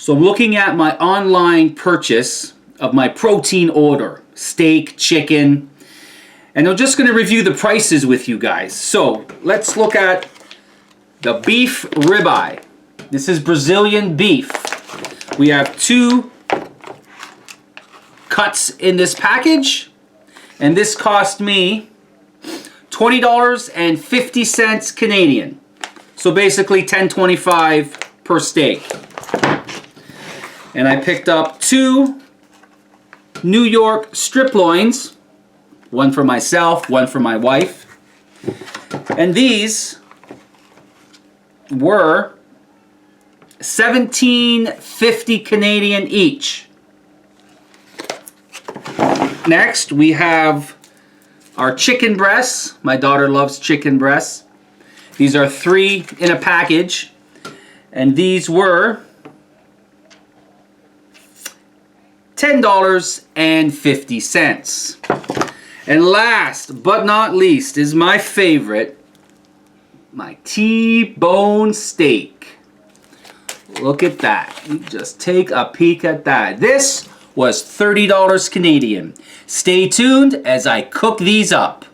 So I'm looking at my online purchase of my protein order. Steak, chicken. And I'm just going to review the prices with you guys. So let's look at the beef ribeye. This is Brazilian beef. We have 2 cuts in this package. And this cost me $20.50 Canadian. So basically $10.25 per steak. And I picked up 2 New York strip loins. One for myself, one for my wife. And these were $17.50 Canadian each. Next, we have our chicken breasts. My daughter loves chicken breasts. These are 3 in a package. And these were $10.50. And last but not least is my favorite, my T-bone steak. Look at that. You just take a peek at that. This was $30 Canadian. Stay tuned as I cook these up.